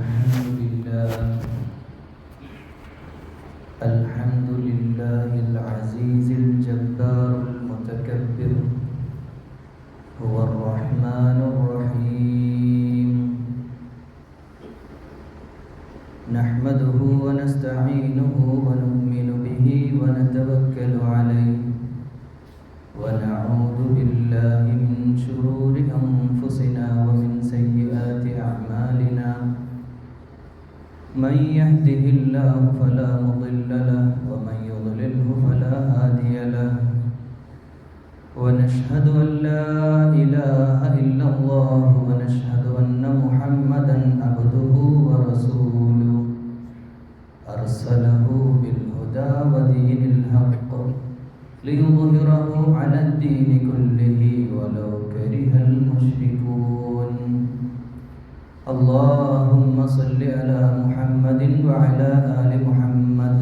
الحمد لله العزيز الجبار المتكبر هو الرحمن الرحيم نحمده ونستعينه ونؤمن به ونتوكل عليه ونعوذ بالله من شرور أنفسنا ومن سيئات أعمالنا من يهده الله فلا مضل له ومن يضلله فلا هادي له ونشهد أن لا إله إلا الله ونشهد أن محمدا عبده ورسوله أرسله بالهدى ودين الحق ليظهره على الدين كله ولو كره المشركون اللهم صل على محمد وعلى آل محمد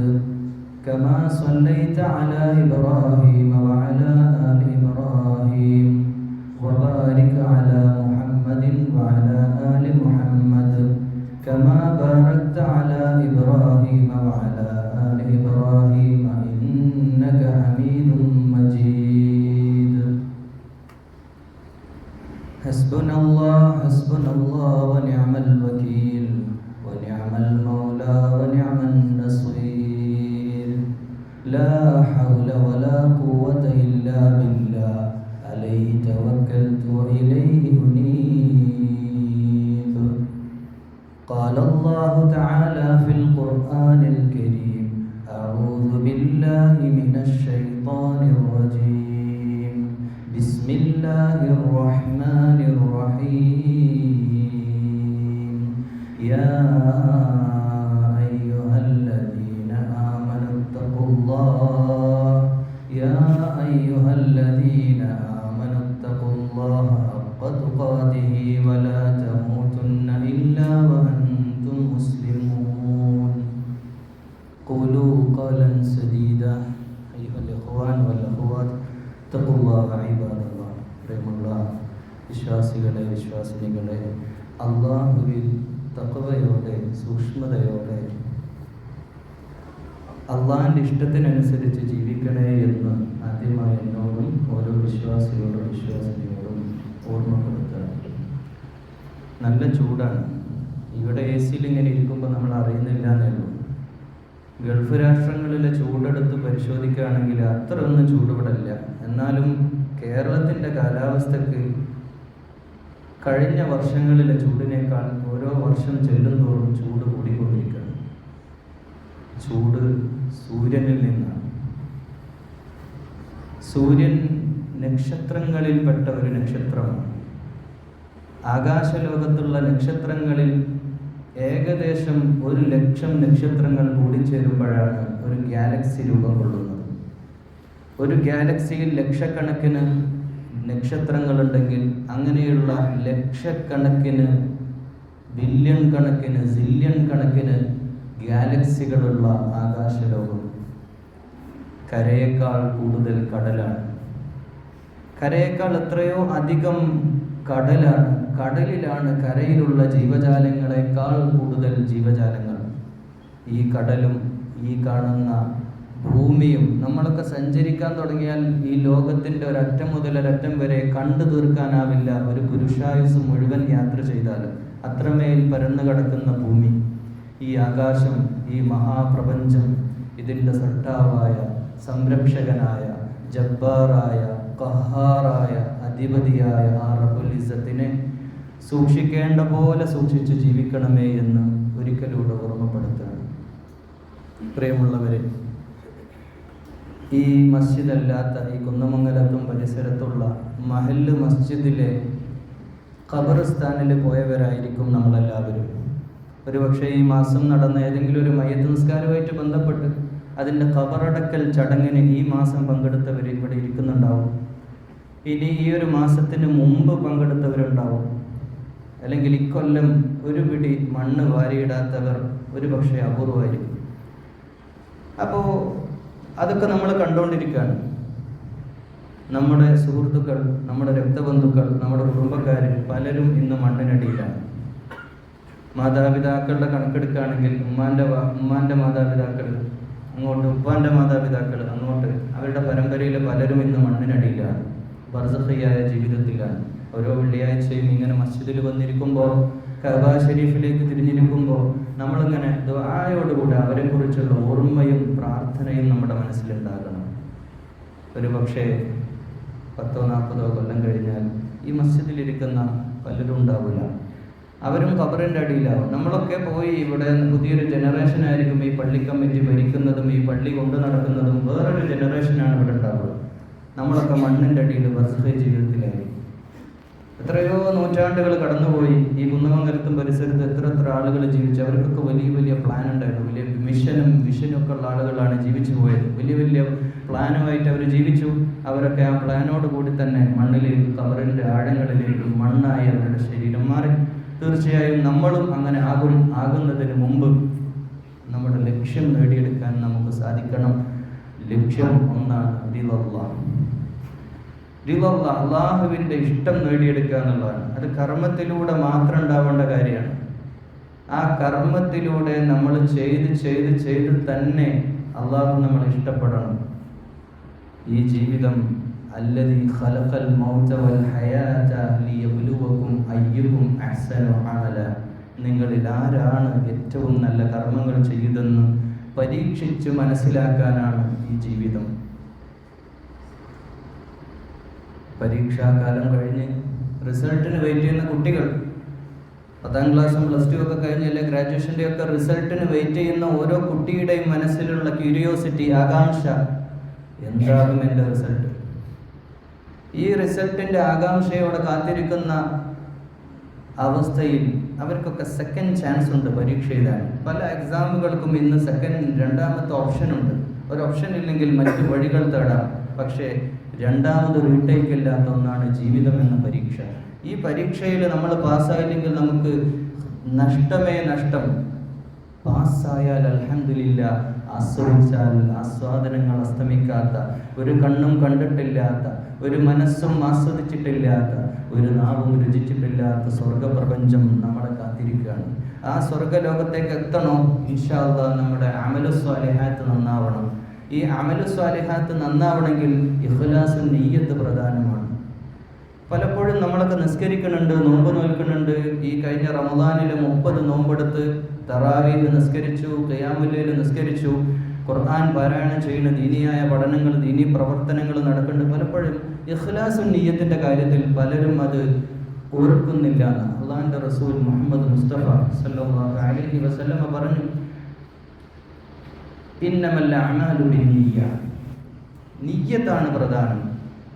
كما صليت على إبراهيم وعلى آل إبراهيم وبارك على محمد وعلى آل محمد كما باركت على إبراهيم وعلى آل إبراهيم إنك حميد مجيد حسبنا الله ونعم الوكيل ونعم المولى ونعم النصير لا حول ولا قوة إلا بالله عليه توكلت وإليه أنيب قال الله تعالى في القرآن الكريم أعوذ بالله من الشيطان الرجيم بسم الله الرحمن الرحيم يا أيها الذين آمنوا اتقوا الله حق تقاته ولا تموتن إلا وأنتم مسلمون قولوا قولا سديدا أيها الإخوان والأخوات اتقوا الله عباد الله പ്രേമുള്ള വിശ്വാസികളെ വിശ്വാസിനികളെ അല്ലാഹുവിൽ തഖ്വയോടെ സൂക്ഷ്മതയോടെ അള്ളാഹിൻ്റെ ഇഷ്ടത്തിനനുസരിച്ച് ജീവിക്കണേ എന്ന് ആദ്യമായി എന്നോടും ഓരോ വിശ്വാസിയോടും വിശ്വാസിനിയോടും ഓർമ്മപ്പെടുത്തുക. നല്ല ചൂടാണ്. ഇവിടെ എ സിയിൽ ഇങ്ങനെ ഇരിക്കുമ്പോൾ നമ്മൾ അറിയുന്നില്ല എന്നേ ഉള്ളൂ. ഗൾഫ് രാഷ്ട്രങ്ങളിലെ ചൂടെടുത്ത് പരിശോധിക്കുകയാണെങ്കിൽ അത്ര ഒന്നും ചൂടുവിടല്ല. എന്നാലും കേരളത്തിൻ്റെ കാലാവസ്ഥക്ക് കഴിഞ്ഞ വർഷങ്ങളിലെ ചൂടിനേക്കാൾ ഓരോ വർഷം ചെല്ലുന്തോറും ചൂട് കൂടിക്കൊണ്ടിരിക്കുകയാണ്. ചൂട് സൂര്യനിൽ നിന്നാണ്. സൂര്യൻ നക്ഷത്രങ്ങളിൽപ്പെട്ട ഒരു നക്ഷത്രമാണ്. ആകാശലോകത്തുള്ള നക്ഷത്രങ്ങളിൽ ഏകദേശം 1,00,000 നക്ഷത്രങ്ങൾ കൂടിച്ചേരുമ്പോഴാണ് ഒരു ഗാലക്സി രൂപം കൊള്ളുന്നത്. ഒരു ഗാലക്സിയിൽ ലക്ഷക്കണക്കിന് നക്ഷത്രങ്ങളുണ്ടെങ്കിൽ അങ്ങനെയുള്ള ലക്ഷക്കണക്കിന് ബില്യൺ കണക്കിന് സില്യൺ കണക്കിന് ഗാലക്സികളുള്ള ആകാശലോകം. കരയേക്കാൾ കൂടുതൽ കടലാണ്. കരയേക്കാൾ എത്രയോ അധികം കടലാണ്. കടലിലാണ് കരയിലുള്ള ജീവജാലങ്ങളെക്കാൾ കൂടുതൽ ജീവജാലങ്ങൾ. ഈ കടലും ഈ കാണുന്ന ഭൂമിയും നമ്മളൊക്കെ സഞ്ചരിക്കാൻ തുടങ്ങിയാൽ ഈ ലോകത്തിൻ്റെ ഒരറ്റം മുതൽ ഒരറ്റം വരെ കണ്ടു തീർക്കാനാവില്ല. ഒരു പുരുഷായുസ് മുഴുവൻ യാത്ര ചെയ്താലും അത്രമേൽ പരന്നു കിടക്കുന്ന ഭൂമി, ഈ ആകാശം, ഈ മഹാപ്രപഞ്ചം, ഇതിൻ്റെ സൃഷ്ടാവായ, സംരക്ഷകനായ, ജബ്ബാറായ, ഖഹാറായ, അധിപതിയായ ആ റബ്ബുൽ ഇസ്സത്തിനെ സൂക്ഷിക്കേണ്ട പോലെ സൂക്ഷിച്ച് ജീവിക്കണമേ എന്ന് ഒരിക്കലൂടെ ഓർമ്മപ്പെടുത്തുകയാണ്. പ്രിയമുള്ളവരെ, ഈ മസ്ജിദ് അല്ലാത്ത ഈ കുന്നമംഗലത്തും പരിസരത്തുള്ള മഹല്ല് മസ്ജിദിലെ ഖബർസ്ഥാനിൽ പോയവരായിരിക്കും നമ്മളെല്ലാവരും. ഒരുപക്ഷെ ഈ മാസം നടന്ന ഏതെങ്കിലും ഒരു മയ്യത്ത് നിസ്കാരവുമായിട്ട് ബന്ധപ്പെട്ട് അതിൻ്റെ ഖബറടക്കൽ ചടങ്ങിന് ഈ മാസം പങ്കെടുത്തവർ ഇവിടെ ഇരിക്കുന്നുണ്ടാവും. ഇനി ഈ ഒരു മാസത്തിന് മുമ്പ് പങ്കെടുത്തവരുണ്ടാവും. അല്ലെങ്കിൽ ഇക്കൊല്ലം ഒരു പിടി മണ്ണ് വാരിയിടാത്തവർ ഒരുപക്ഷെ അപൂർവമായിരിക്കും. അപ്പോൾ അതൊക്കെ നമ്മൾ കണ്ടുകൊണ്ടിരിക്കുകയാണ്. നമ്മുടെ സുഹൃത്തുക്കൾ, നമ്മുടെ രക്തബന്ധുക്കൾ, നമ്മുടെ കുടുംബക്കാർ പലരും ഇന്ന് മണ്ണിനടിയിലാണ്. മാതാപിതാക്കളുടെ കണക്കെടുക്കുകയാണെങ്കിൽ ഉമ്മാൻ്റെ മാതാപിതാക്കൾ അങ്ങോട്ട്, ഉപ്പാൻ്റെ മാതാപിതാക്കൾ അങ്ങോട്ട്, അവരുടെ പരമ്പരയിലെ പലരും ഇന്ന് മണ്ണിനടിയിലാണ്, ബർസഖിയായ ജീവിതത്തിലാണ്. ഓരോ വെള്ളിയാഴ്ചയും ഇങ്ങനെ മസ്ജിദിൽ വന്നിരിക്കുമ്പോൾ, കഅബ ഷരീഫിലേക്ക് തിരിഞ്ഞിരിക്കുമ്പോൾ നമ്മളിങ്ങനെ ദുആയോടുകൂടി അവരെക്കുറിച്ചുള്ള ഓർമ്മയും പ്രാർത്ഥനയും നമ്മുടെ മനസ്സിലുണ്ടാകണം. ഒരു പക്ഷേ 10-40 കൊല്ലം കഴിഞ്ഞാൽ ഈ മസ്ജിദിലിരിക്കുന്ന പലരും ഉണ്ടാവില്ല, അവരും ഖബറിൻ്റെ അടിയിലാവും. നമ്മളൊക്കെ പോയി ഇവിടെ പുതിയൊരു ജനറേഷൻ ആയിരിക്കും ഈ പള്ളി കമ്മിറ്റി ഭരിക്കുന്നതും ഈ പള്ളി കൊണ്ടു നടക്കുന്നതും. വേറൊരു ജനറേഷനാണ് ഇവിടെ ഉണ്ടാവുക. നമ്മളൊക്കെ മണ്ണിൻ്റെ അടിയിൽ ബർസഖ് ജീവിതത്തിലായിരിക്കും. എത്രയോ നൂറ്റാണ്ടുകൾ കടന്നുപോയി. ഈ കുന്നമംഗലത്തും പരിസരത്ത് എത്ര ആളുകൾ ജീവിച്ചു. അവർക്കൊക്കെ വലിയ വലിയ പ്ലാൻ ഉണ്ടായിരുന്നു, വലിയ മിഷനും വിഷനും ഒക്കെ ഉള്ള ആളുകളാണ് ജീവിച്ചു പോയത്. വലിയ പ്ലാനുമായിട്ട് അവർ ജീവിച്ചു. അവരൊക്കെ ആ പ്ലാനോട് കൂടി തന്നെ മണ്ണിലേക്ക്, ഖബറിൻ്റെ ആഴങ്ങളിലേക്ക് മണ്ണായി അവരുടെ ശരീരം മാറി. തീർച്ചയായും നമ്മളും അങ്ങനെ ആകുന്നതിന് മുമ്പ് നമ്മുടെ ലക്ഷ്യം നേടിയെടുക്കാൻ നമുക്ക് സാധിക്കണം. ലക്ഷ്യം ഒന്നാണ് അള്ളാഹുവിൻ്റെ ഇഷ്ടം നേടിയെടുക്കുക എന്നുള്ളതാണ്. അത് കർമ്മത്തിലൂടെ മാത്രം ഉണ്ടാവേണ്ട കാര്യമാണ്. ആ കർമ്മത്തിലൂടെ നമ്മൾ ചെയ്ത് തന്നെ അള്ളാഹു നമ്മളെ ഇഷ്ടപ്പെടണം. ഈ ജീവിതം അല്ലദീ ഖലഖൽ മൗത വൽ ഹയാത ലിയബ്ലുവകും അയ്യുകും അഹ്സനു അമല. നിങ്ങളിൽ ആരാണ് ഏറ്റവും നല്ല കർമ്മങ്ങൾ ചെയ്തതെന്ന് പരീക്ഷിച്ച് മനസ്സിലാക്കാനാണ് ഈ ജീവിതം. പരീക്ഷാകാലം കഴിഞ്ഞ് റിസൾട്ടിന് വെയിറ്റ് ചെയ്യുന്ന കുട്ടികൾ, 10ാം ക്ലാസ്സും +2 ഒക്കെ കഴിഞ്ഞ് അല്ലെങ്കിൽ ഗ്രാജുവേഷൻ്റെ ഒക്കെ റിസൾട്ടിന് വെയിറ്റ് ചെയ്യുന്ന ഓരോ കുട്ടിയുടെയും മനസ്സിലുള്ള ക്യൂരിയോസിറ്റി, ആകാംക്ഷ, എന്താകും എൻ്റെ റിസൾട്ട്? ഈ റിസൾട്ടിൻ്റെ ആകാംക്ഷയോടെ കാത്തിരിക്കുന്ന അവസ്ഥയിൽ അവർക്കൊക്കെ സെക്കൻഡ് ചാൻസ് ഉണ്ട് പരീക്ഷ എഴുതാൻ. പല എക്സാമുകൾക്കും ഇന്ന് രണ്ടാമത്തെ ഓപ്ഷനുണ്ട്. ഒരു ഓപ്ഷൻ ഇല്ലെങ്കിൽ മറ്റ് വഴികൾ തേടാം. പക്ഷേ രണ്ടാമത് റീടേക്ക് ഇല്ലാത്ത ഒന്നാണ് ജീവിതം എന്ന പരീക്ഷ. ഈ പരീക്ഷയിൽ നമ്മൾ പാസ്സായില്ലെങ്കിൽ നമുക്ക് നഷ്ടമേ നഷ്ടം. പാസ്സായാൽ അൽഹംദുലില്ലാ, ആസ്വദിച്ചാൽ ആസ്വാദനങ്ങൾ അസ്തമിക്കാത്ത, ഒരു കണ്ണും കണ്ടിട്ടില്ലാത്ത, ഒരു മനസ്സും ആസ്വദിച്ചിട്ടില്ലാത്ത, ഒരു നാവും രുചിച്ചിട്ടില്ലാത്ത സ്വർഗപ്രപഞ്ചം നമ്മളെ കാത്തിരിക്കുകയാണ്. ആ സ്വർഗലോകത്തേക്ക് എത്തണോ? ഇൻഷാ അല്ലാഹ് നമ്മുടെ അമലു സ്വാലിഹാത്ത് നന്നാവണം. ഈ അമലു സ്വാലിഹാത്ത് നന്നാവണമെങ്കിൽ ഇഖ്ലാസും നിയ്യത്ത് പ്രധാനമാണ്. പലപ്പോഴും നമ്മളൊക്കെ നിസ്കരിക്കുന്നുണ്ട്, നോമ്പ് നോൽക്കുന്നുണ്ട്. ഈ കഴിഞ്ഞ റമദാനിൽ 30 നോമ്പെടുത്ത് തറാവീഹ് നിസ്കരിച്ചു, ഖിയാമുൽ ലൈൽ നിസ്കരിച്ചു, ഖുർആൻ പാരായണം ചെയ്യുന്ന ദീനിയായ പഠനങ്ങൾ, ദീനി പ്രവർത്തനങ്ങൾ നടക്കുന്നുണ്ട്. പലപ്പോഴും ഇഖ്ലാസും നിയ്യത്തിൻ്റെ കാര്യത്തിൽ പലരും അത് ഓർക്കുന്നില്ല. അള്ളാഹുവിൻ്റെ റസൂൽ മുഹമ്മദ് മുസ്തഫ സല്ലല്ലാഹു അലൈഹി വസല്ലമ പറഞ്ഞു, ഇന്നമൽ അഅ്മാലു ബിന്നിയ്യ. നിയ്യത്താണ് പ്രധാനം.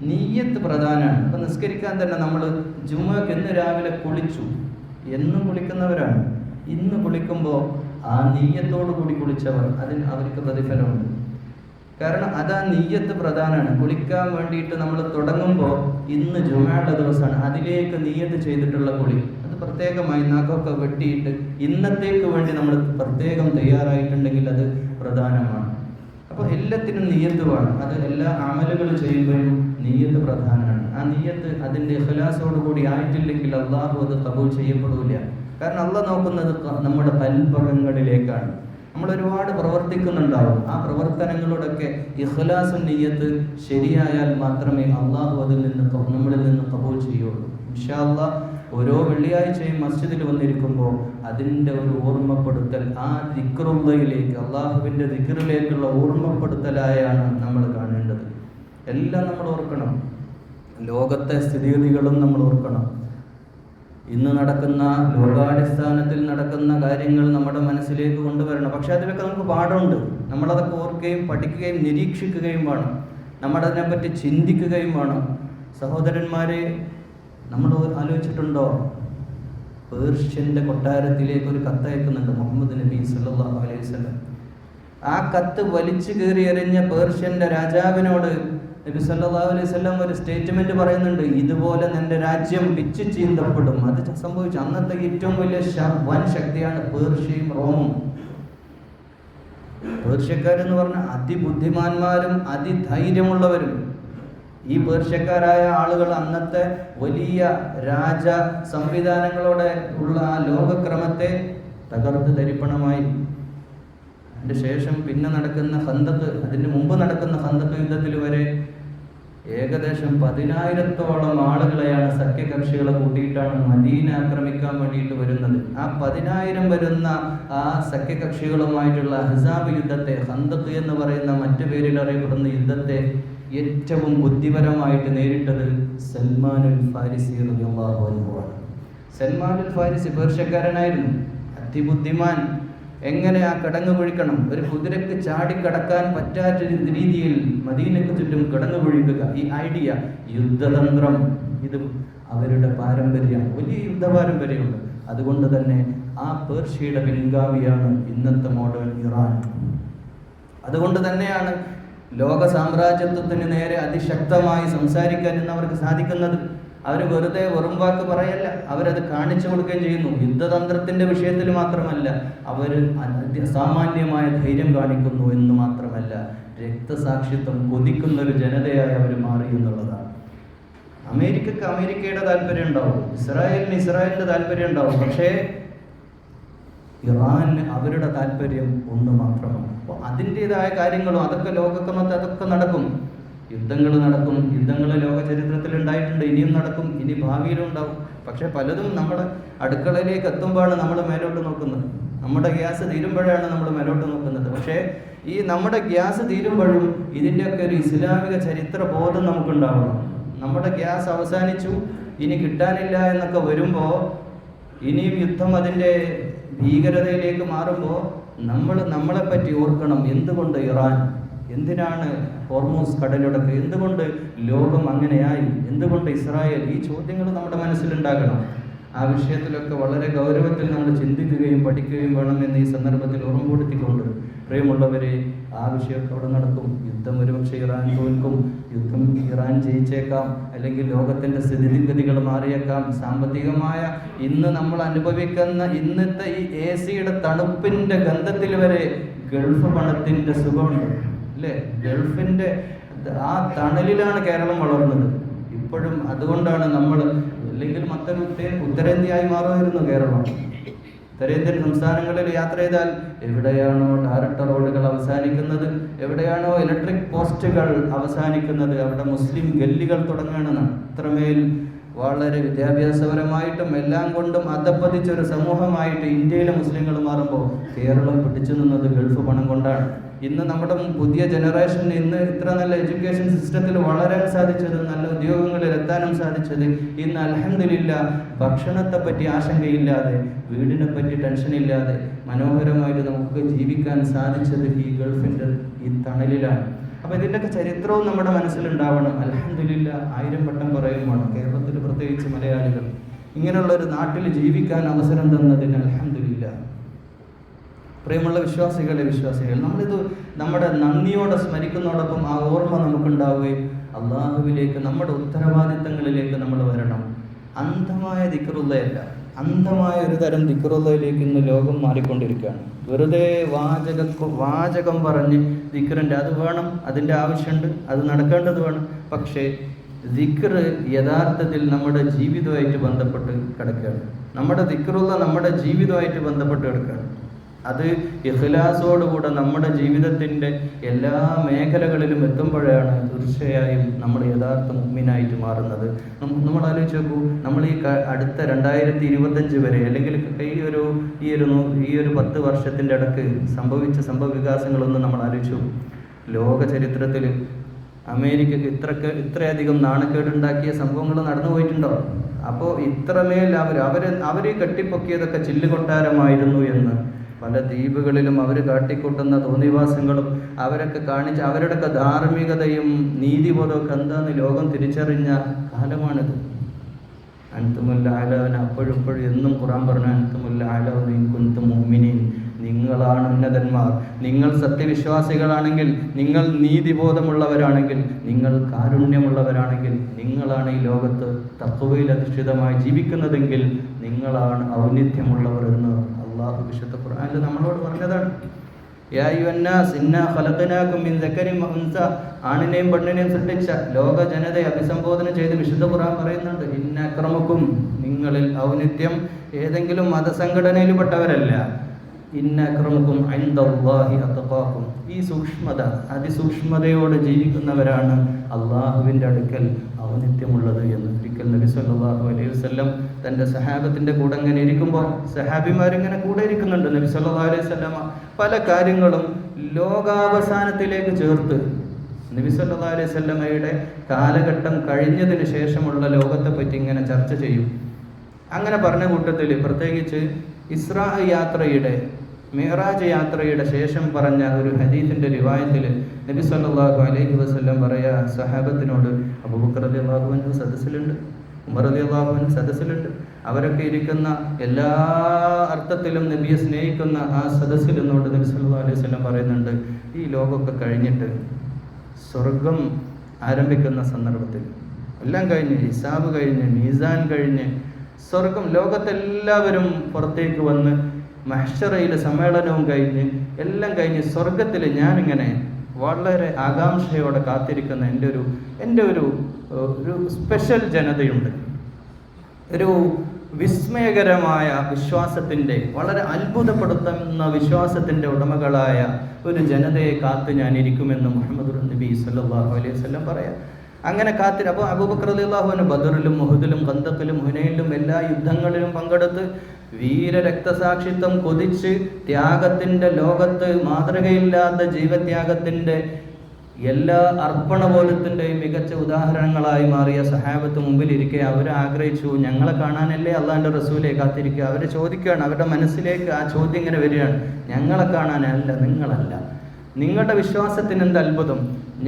നിയ്യത്ത് പ്രധാനമാണ്. ഇപ്പം നിസ്കരിക്കാൻ തന്നെ നമ്മൾ ജുമുഅക്ക് ഇന്ന് രാവിലെ കുളിച്ചു, എന്നും കുളിക്കുന്നവരാണ്. ഇന്ന് കുളിക്കുമ്പോൾ ആ നിയ്യത്തോടു കൂടി കുളിച്ചവർ അവർക്ക് പ്രതിഫലമുണ്ട്. കാരണം അതാ നിയ്യത്ത് പ്രധാനമാണ്. കുളിക്കാൻ വേണ്ടിയിട്ട് നമ്മൾ തുടങ്ങുമ്പോൾ ഇന്ന് ജുമുഅയുടെ ദിവസമാണ്, അതിലേക്ക് നിയ്യത്ത് ചെയ്തിട്ടുള്ള കുളി, അത് പ്രത്യേകമായി നഖമൊക്കെ വെട്ടിയിട്ട് ഇന്നത്തേക്ക് വേണ്ടി നമ്മൾ പ്രത്യേകം തയ്യാറായിട്ടുണ്ടെങ്കിൽ അത് പ്രധാനമാണ്. അപ്പോൾ എല്ലാത്തിനും നിയ്യത്ത് വേണം. അത് എല്ലാ അമലുകൾ ചെയ്യുമ്പോഴും നിയ്യത്ത് പ്രധാനമാണ്. ആ നിയ്യത്ത് അതിൻ്റെ ഇഖ്ലാസോട് കൂടി ആയിട്ടില്ലെങ്കിൽ അള്ളാഹു അത് ഖബൂൽ ചെയ്യപ്പെടില്ല. കാരണം അള്ളാഹ് നോക്കുന്നത് നമ്മുടെ കൽപ്പകങ്ങളിലേക്കാണ്. നമ്മൾ ഒരുപാട് പ്രവർത്തിക്കുന്നുണ്ടാവും. ആ പ്രവർത്തനങ്ങളോടൊക്കെ ഇഖ്ലാസും നിയ്യത്ത് ശരിയായാൽ മാത്രമേ അള്ളാഹു നമ്മളിൽ നിന്ന് ഖബൂൽ ചെയ്യുള്ളൂ. ഇൻഷാ അല്ലാഹ് ഓരോ വെള്ളിയാഴ്ചയും മസ്ജിദിൽ വന്നിരിക്കുമ്പോൾ അതിൻ്റെ ഒരു ഓർമ്മപ്പെടുത്തൽ, ആ ദിക്റുള്ളയിലേക്ക്, അള്ളാഹുവിൻ്റെ ദിക്റിലേക്കുള്ള ഓർമ്മപ്പെടുത്തലായാണ് നമ്മൾ കാണേണ്ടത്. എല്ലാം നമ്മൾ ഓർക്കണം. ലോകത്തെ സ്ഥിതിഗതികളും നമ്മൾ ഓർക്കണം. ഇന്ന് നടക്കുന്ന ലോകാടിസ്ഥാനത്തിൽ നടക്കുന്ന കാര്യങ്ങൾ നമ്മുടെ മനസ്സിലേക്ക് കൊണ്ടുവരണം. പക്ഷെ അതിലൊക്കെ നമുക്ക് പാഠമുണ്ട്. നമ്മളതൊക്കെ ഓർക്കുകയും പഠിക്കുകയും നിരീക്ഷിക്കുകയും വേണം. നമ്മളതിനെപ്പറ്റി ചിന്തിക്കുകയും വേണം. സഹോദരന്മാരെ, നമ്മൾ ആലോചിച്ചിട്ടുണ്ടോ? പേർഷ്യൻ്റെ കൊട്ടാരത്തിലേക്ക് ഒരു കത്തയക്കുന്നുണ്ട് മുഹമ്മദ് നബി സല്ലല്ലാഹു അലൈഹി വസല്ലം. ആ കത്ത് വലിച്ചു കീറി എറിഞ്ഞ പേർഷ്യൻ്റെ രാജാവിനോട് നബി സല്ലല്ലാഹു അലൈഹി വസല്ലം ഒരു സ്റ്റേറ്റ്മെന്റ് പറയുന്നുണ്ട്, ഇതുപോലെ നിന്റെ രാജ്യം പിച്ചു ചീന്തപ്പെടും. അത് സംഭവിച്ചു. അന്നത്തെ ഏറ്റവും വലിയ വൻ ശക്തിയാണ് പേർഷ്യയും റോമും. പേർഷ്യക്കാരെന്ന് പറഞ്ഞാൽ അതിബുദ്ധിമാന്മാരും അതിധൈര്യമുള്ളവരും. ഈ പേർഷ്യക്കാരായ ആളുകൾ അന്നത്തെ വലിയ രാജ സംവിധാനങ്ങളോടെ ഉള്ള ആ ലോകക്രമത്തെ തകർത്ത് തരിപ്പണമായി. അതിൻ്റെ ശേഷം പിന്നെ നടക്കുന്ന ഖന്ദഖ്, അതിന് മുമ്പ് നടക്കുന്ന ഖന്ദഖ് യുദ്ധത്തിൽ വരെ ഏകദേശം 10,000-ഓളം ആളുകളെയാണ് സഖ്യകക്ഷികളെ കൂട്ടിയിട്ടാണ് മദീന ആക്രമിക്കാൻ വേണ്ടിയിട്ട് വരുന്നത്. ആ 10,000 വരുന്ന ആ സഖ്യകക്ഷികളുമായിട്ടുള്ള അഹ്സാബ് യുദ്ധത്തെ, ഖന്ദഖ് എന്ന് പറയുന്ന മറ്റു പേരിൽ അറിയപ്പെടുന്ന യുദ്ധത്തെ ഏറ്റവും ബുദ്ധിപരമായിട്ട് നേരിട്ടത് സൽമാനുൽ ഫാരിസി റളിയല്ലാഹു അൻഹു ആണ്. സൽമാനുൽ ഫാരിസി പേർഷ്യക്കാരനായിരുന്നു, അതിബുദ്ധിമാൻ. എങ്ങനെ ആ കിടങ്ങ് കുഴിക്കണം, ഒരു കുതിരക്ക് ചാടിക്കടക്കാൻ പറ്റാത്ത രീതിയിൽ മദീനക്ക് ചുറ്റും കിടങ്ങ് കുഴിക്കുക, ഈ ഐഡിയ, യുദ്ധതന്ത്രം, ഇത് അവരുടെ പാരമ്പര്യമാണ്, വലിയ യുദ്ധ പാരമ്പര്യമുണ്ട്. അതുകൊണ്ട് തന്നെ ആ പേർഷ്യയുടെ പിൻഗാമിയാണ് ഇന്നത്തെ മോഡേൺ ഇറാൻ. അതുകൊണ്ട് തന്നെയാണ് ലോക സാമ്രാജ്യത്വത്തിന് നേരെ അതിശക്തമായി സംസാരിക്കാൻ ഇന്ന് അവർക്ക് സാധിക്കുന്നത്. അവർ വെറുതെ വെറും വാക്ക് പറയല്ല, അവരത് കാണിച്ചു കൊടുക്കുകയും ചെയ്യുന്നു. യുദ്ധതന്ത്രത്തിന്റെ വിഷയത്തിൽ മാത്രമല്ല, അവർ സാമാന്യമായ ധൈര്യം കാണിക്കുന്നു എന്ന് മാത്രമല്ല, രക്തസാക്ഷിത്വം കൊതിക്കുന്ന ഒരു ജനതയായി അവർ മാറി എന്നുള്ളതാണ്. അമേരിക്കക്ക് അമേരിക്കയുടെ താല്പര്യം ഉണ്ടാവും, ഇസ്രായേലിന് ഇസ്രായേലിന്റെ താല്പര്യം ഉണ്ടാവും, പക്ഷേ ഇറാന് അവരുടെ താല്പര്യം ഒന്ന് മാത്രമാണ്. അപ്പോൾ അതിൻ്റെതായ കാര്യങ്ങളും അതൊക്കെ ലോകക്രമത്തെ അതൊക്കെ നടക്കും. യുദ്ധങ്ങൾ നടക്കും, യുദ്ധങ്ങൾ ലോക ചരിത്രത്തിൽ ഉണ്ടായിട്ടുണ്ട്, ഇനിയും നടക്കും, ഇനി ഭാവിയിലും ഉണ്ടാവും. പക്ഷെ പലതും നമ്മുടെ അടുക്കളയിലേക്ക് എത്തുമ്പോഴാണ് നമ്മൾ മേലോട്ട് നോക്കുന്നത്. നമ്മുടെ ഗ്യാസ് തീരുമ്പോഴാണ് നമ്മൾ മേലോട്ട് നോക്കുന്നത്. പക്ഷേ ഈ നമ്മുടെ ഗ്യാസ് തീരുമ്പോഴും ഇതിൻ്റെയൊക്കെ ഒരു ഇസ്ലാമിക ചരിത്ര ബോധം നമുക്കുണ്ടാവണം. നമ്മുടെ ഗ്യാസ് അവസാനിച്ചു, ഇനി കിട്ടാനില്ല എന്നൊക്കെ വരുമ്പോൾ, ഇനിയും യുദ്ധം അതിൻ്റെ ഭീകരതയിലേക്ക് മാറുമ്പോൾ നമ്മളെപ്പറ്റി ഓർക്കണം. എന്തുകൊണ്ട് ഇറാൻ, എന്തിനാണ് ഹോർമൂസ് കടലിടുക്ക്, എന്തുകൊണ്ട് ലോകം അങ്ങനെയായി, എന്തുകൊണ്ട് ഇസ്രായേൽ, ഈ ചോദ്യങ്ങൾ നമ്മുടെ മനസ്സിലുണ്ടാകണം. ആ വിഷയത്തിലൊക്കെ വളരെ ഗൗരവത്തിൽ നമ്മൾ ചിന്തിക്കുകയും പഠിക്കുകയും വേണം എന്ന് ഈ സന്ദർഭത്തിൽ ഓർമ്മപ്പെടുത്തിക്കൊണ്ട്, പ്രിയമുള്ളവരെ, ആ വിഷയമൊക്കെ അവിടെ നടക്കും. യുദ്ധം ഒരുപക്ഷെ ഇറാൻ തോൽക്കും, യുദ്ധം ഇറാൻ ജയിച്ചേക്കാം, അല്ലെങ്കിൽ ലോകത്തിൻ്റെ സ്ഥിതിഗതികൾ മാറിയേക്കാം. സാമ്പത്തികമായ ഇന്ന് നമ്മൾ അനുഭവിക്കുന്ന ഇന്നത്തെ ഈ AC-യുടെ തണുപ്പിൻ്റെ ഗന്ധത്തിൽ വരെ ഗൾഫ് പണത്തിൻ്റെ സുഖമുണ്ട്, അല്ലേ? ഗൾഫിൻ്റെ ആ തണലിലാണ് കേരളം വളർന്നത് ഇപ്പോഴും. അതുകൊണ്ടാണ് നമ്മൾ, അല്ലെങ്കിൽ മറ്റൊരു ഉത്തരേന്ത്യയായി മാറുമായിരുന്നു കേരളം. ഉത്തരേന്ത്യൻ സംസ്ഥാനങ്ങളിൽ യാത്ര ചെയ്താൽ എവിടെയാണോ ഡയറക്ട് റോഡുകൾ അവസാനിക്കുന്നത്, എവിടെയാണോ ഇലക്ട്രിക് പോസ്റ്റുകൾ അവസാനിക്കുന്നത്, അവിടെ മുസ്ലിം ഗല്ലികൾ തുടങ്ങുകയാണ്. അത്രമേൽ വളരെ വിദ്യാഭ്യാസപരമായിട്ടും എല്ലാം കൊണ്ടും അധപ്പതിച്ചൊരു സമൂഹമായിട്ട് ഇന്ത്യയിലെ മുസ്ലിങ്ങൾ മാറുമ്പോൾ കേരളം പിടിച്ചു നിന്നത് ഗൾഫ് പണം കൊണ്ടാണ്. ഇന്ന് നമ്മുടെ പുതിയ ജനറേഷൻ ഇന്ന് ഇത്ര നല്ല എഡ്യൂക്കേഷൻ സിസ്റ്റത്തിൽ വളരാൻ സാധിച്ചത്, നല്ല ഉദ്യോഗങ്ങളിൽ എത്താനും സാധിച്ചത്, ഇന്ന് അൽഹംദുലില്ലാഹ് ഭക്ഷണത്തെ പറ്റി ആശങ്കയില്ലാതെ, വീടിനെ പറ്റി ടെൻഷനില്ലാതെ മനോഹരമായിട്ട് നമുക്ക് ജീവിക്കാൻ സാധിച്ചത് ഈ ഗൾഫിൻ്റെ ഈ തണലിലാണ്. അപ്പോൾ ഇതിൻ്റെയൊക്കെ ചരിത്രവും നമ്മുടെ മനസ്സിലുണ്ടാവണം. അൽഹംദുലില്ലാഹ് 1000 വട്ടം പറയുമാണ് കേരളത്തിൽ, പ്രത്യേകിച്ച് മലയാളികൾ ഇങ്ങനെയുള്ളൊരു നാട്ടിൽ ജീവിക്കാൻ അവസരം തന്നതിന് അൽഹംദുലില്ലാഹ്. പ്രിയമുള്ള വിശ്വാസികളെ, നമ്മളിത് നമ്മുടെ നന്ദിയോടെ സ്മരിക്കുന്നതോടൊപ്പം ആ ഓർമ്മ നമുക്കുണ്ടാവുകയും അള്ളാഹുവിലേക്ക്, നമ്മുടെ ഉത്തരവാദിത്തങ്ങളിലേക്ക് നമ്മൾ വരണം. അന്ധമായ ദിക്റുള്ളയല്ല, അന്ധമായ ഒരു തരം ദിക്റുള്ളയിലേക്ക് ഇന്ന് ലോകം മാറിക്കൊണ്ടിരിക്കുകയാണ്. വെറുതെ വാചകം പറഞ്ഞ് ദിക്റിൻ്റെ അത് വേണം, അതിൻ്റെ ആവശ്യമുണ്ട്, അത് നടക്കേണ്ടത് വേണം. പക്ഷേ ദിക്ർ യഥാർത്ഥത്തിൽ നമ്മുടെ ജീവിതമായിട്ട് ബന്ധപ്പെട്ട് കിടക്കുകയാണ്. നമ്മുടെ ദിക്റുള്ള നമ്മുടെ ജീവിതമായിട്ട് ബന്ധപ്പെട്ട് കിടക്കുകയാണ്. അത് ഇഖ്ലാസോടുകൂടെ നമ്മുടെ ജീവിതത്തിൻ്റെ എല്ലാ മേഖലകളിലും എത്തുമ്പോഴാണ് തീർച്ചയായും നമ്മൾ യഥാർത്ഥ മുഅ്മിനായിട്ട് മാറുന്നത്. നമ്മൾ ആലോചിച്ച് നോക്കൂ, നമ്മൾ ഈ അടുത്ത 2025 വരെ, അല്ലെങ്കിൽ ഈ ഒരു 10 വർഷത്തിൻ്റെ ഇടയ്ക്ക് സംഭവിച്ച സംഭവവികാസങ്ങളൊന്നും നമ്മൾ ആലോചിച്ചു. ലോക ചരിത്രത്തിൽ അമേരിക്കക്ക് ഇത്രയധികം നാണക്കേടുണ്ടാക്കിയ സംഭവങ്ങൾ നടന്നു പോയിട്ടുണ്ടോ? അപ്പോൾ ഇത്രമേൽ അവർ കെട്ടിപ്പൊക്കിയതൊക്കെ ചില്ലുകൊട്ടാരമായിരുന്നു എന്ന് പല ദ്വീപുകളിലും അവർ കാട്ടിക്കൂട്ടുന്ന തോന്നിവാസങ്ങളും അവരൊക്കെ കാണിച്ച് അവരുടെയൊക്കെ ധാർമ്മികതയും നീതിബോധമൊക്കെ എന്താന്ന് ലോകം തിരിച്ചറിഞ്ഞ കാലമാണിത്. അൻതുമുൽ അഅലൗന, അപ്പോഴും എന്നും ഖുർആൻ പറഞ്ഞു, അൻതുമുൽ അഅലൗന ഇൻ കുൻതും മുഅ്മിനീൻ, നിങ്ങളാണ് ഉന്നതന്മാർ. നിങ്ങൾ സത്യവിശ്വാസികളാണെങ്കിൽ, നിങ്ങൾ നീതിബോധമുള്ളവരാണെങ്കിൽ, നിങ്ങൾ കാരുണ്യമുള്ളവരാണെങ്കിൽ, നിങ്ങളാണ് ഈ ലോകത്ത് തഖ്വയിൽ അധിഷ്ഠിതമായി ജീവിക്കുന്നതെങ്കിൽ നിങ്ങളാണ് ഔന്നിത്യമുള്ളവർ എന്ന് അള്ളാഹു വിശുദ്ധ ഖുർആനിൽ നമ്മളോട് പറഞ്ഞതാണ്. യാ അയ്യുഹന്നാസ് ഇന്നാ ഖലഖനാകും മിൻ ദക്കരിൻ വ ഉൻസ, ആണിനെയും പെണ്ണിനെയും സൃഷ്ടിച്ച ലോക ജനതയെ അഭിസംബോധന ചെയ്ത് വിശുദ്ധ ഖുർആൻ പറയുന്നുണ്ട്, ഇന്ന അക്രമക്കും, നിങ്ങളിൽ ഔന്നിത്യം ഏതെങ്കിലും മതസംഘടനയിൽപ്പെട്ടവരല്ല, ഇന്ന അക്രമക്കും ഇൻദല്ലാഹി അത്ഖാക്കും, ഈ സൂക്ഷ്മത അതിസൂക്ഷ്മതയോടെ ജീവിക്കുന്നവരാണ് അള്ളാഹുവിൻ്റെ അടുക്കൽ ഔന്നിത്യമുള്ളത് എന്ന് ഒരിക്കൽ നബി സല്ലല്ലാഹു അലൈഹി വസല്ലം തൻ്റെ സഹാബത്തിൻ്റെ കൂടെ ഇങ്ങനെ ഇരിക്കുമ്പോൾ, സഹാബിമാരിങ്ങനെ കൂടെ ഇരിക്കുന്നുണ്ട്, നബി സല്ലല്ലാഹു അലൈഹി വസല്ലം പല കാര്യങ്ങളും ലോകാവസാനത്തിലേക്ക് ചേർത്ത് നബി സല്ലല്ലാഹു അലൈഹി വസല്ലമയുടെ കാലഘട്ടം കഴിഞ്ഞതിന് ശേഷമുള്ള ലോകത്തെ പറ്റി ഇങ്ങനെ ചർച്ച ചെയ്യും. അങ്ങനെ പറഞ്ഞ കൂട്ടത്തിൽ പ്രത്യേകിച്ച് ഇസ്രാ യാത്രയുടെ മിഅ്റാജ് യാത്രയുടെ ശേഷം പറഞ്ഞ ഒരു ഹദീസിന്റെ റിവായത്തിൽ നബി സല്ലല്ലാഹു അലൈഹി വസല്ലം പറയാ സഹാബത്തിനോട്, അബൂബക്കർ റളിയല്ലാഹു അൻഹു സദസ്സിലുണ്ട്, ഉമർ റളിയല്ലാഹു അൻഹു സദസ്സിലുണ്ട്, അവരൊക്കെ ഇരിക്കുന്ന എല്ലാ അർത്ഥത്തിലും നബിയെ സ്നേഹിക്കുന്ന ആ സദസ്സിൽ നിന്നുകൊണ്ട് നബി സല്ലല്ലാഹു അലൈഹി വസല്ലം പറയുന്നുണ്ട്, ഈ ലോകമൊക്കെ കഴിഞ്ഞിട്ട് സ്വർഗം ആരംഭിക്കുന്ന സന്ദർഭത്തിൽ എല്ലാം കഴിഞ്ഞ് ഹിസാബ് കഴിഞ്ഞ് മീസാൻ കഴിഞ്ഞ് സ്വർഗം ലോകത്തെല്ലാവരും പുറത്തേക്ക് വന്ന് മഹ്ശറയിലെ സമ്മേളനവും കഴിഞ്ഞ് എല്ലാം കഴിഞ്ഞ് സ്വർഗത്തിൽ ഞാനിങ്ങനെ വളരെ ആകാംക്ഷയോടെ കാത്തിരിക്കുന്ന എൻ്റെ ഒരു സ്പെഷ്യൽ ജനതയുണ്ട്. ഒരു വിസ്മയകരമായ വിശ്വാസത്തിൻ്റെ, വളരെ അത്ഭുതപ്പെടുത്തുന്ന വിശ്വാസത്തിൻ്റെ ഉടമകളായ ഒരു ജനതയെ കാത്ത് ഞാനിരിക്കുമെന്ന് മുഹമ്മദ് നബി സല്ലല്ലാഹു അലൈഹി വസല്ലം പറയാം. അങ്ങനെ അപ്പോൾ അബൂബക്കർ റളിയല്ലാഹു അൻഹു ബദറിലും ഉഹുദിലും ഖന്തഖിലും ഹുനൈനിലും എല്ലാ യുദ്ധങ്ങളിലും പങ്കെടുത്ത് വീരരക്തസാക്ഷിത്വം കൊതിച്ച് ത്യാഗത്തിൻ്റെ ലോകത്ത് മാതൃകയില്ലാത്ത ജീവത്യാഗത്തിൻ്റെ എല്ലാ അർപ്പണബോധത്തിൻ്റെയും മികച്ച ഉദാഹരണങ്ങളായി മാറിയ സഹാബത്ത് മുമ്പിലിരിക്കെ അവർ ആഗ്രഹിച്ചു, ഞങ്ങളെ കാണാനല്ലേ അള്ളാഹിൻ്റെ റസൂലെ കാത്തിരിക്കുക. അവർ ചോദിക്കുകയാണ്, അവരുടെ മനസ്സിലേക്ക് ആ ചോദ്യം ഇങ്ങനെ വരികയാണ്, ഞങ്ങളെ കാണാനല്ല, നിങ്ങളല്ല, നിങ്ങളുടെ വിശ്വാസത്തിന് എന്ത് അത്ഭുതം,